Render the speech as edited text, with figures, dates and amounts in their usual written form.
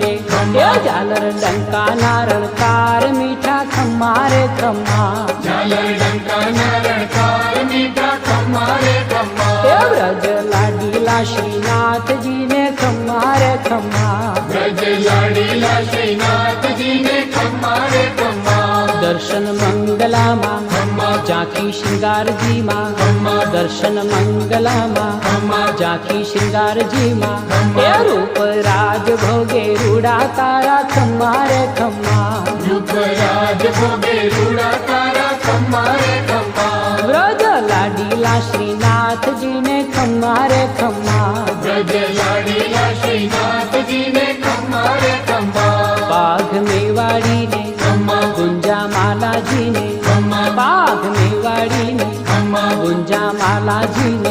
ને એ ઝાલર ડંકા ના રણકાર મીઠા ખમ્મા રે ખમ્મા ઝાલર ડંકાના રણકાર મીઠા ખમ્મા રે ખમ્મા એ વ્રજ લાડીલા શ્રીનાથજીને ખમ્મા રે ખમ્મા વ્રજ લાડીલા શ્રીનાથજીને ખમ્મા રે ખમ્મા દર્શન મંગલામાં ખમ્મા ઝાંખી શૃંગારજીમાં ખમ્મા દર્શન મંગલામાં ખમ્મા ઝાંખી શૃંગારજીમાં ખમ્મા. એ રૂપ રાજ ભોગે રૂડા તારા ખમ્મા રે ખમ્મા રૂપરાજ ભોગે રૂડા તારા ખમ્મા રે ખમ્મા વ્રજ લાડીલા શ્રીનાથજીને ખમ્મા રે ખમ્મા વ્રજ લાડીલા શ્રીનાથજીને ખમ્મા રે ખમ્મા બાઘ મેવાડીને ખમ્મા ગુંજા માલાજીને ખમ્મા બાઘ મેવાડીને ખમ્મા ગુંજા માલાજીને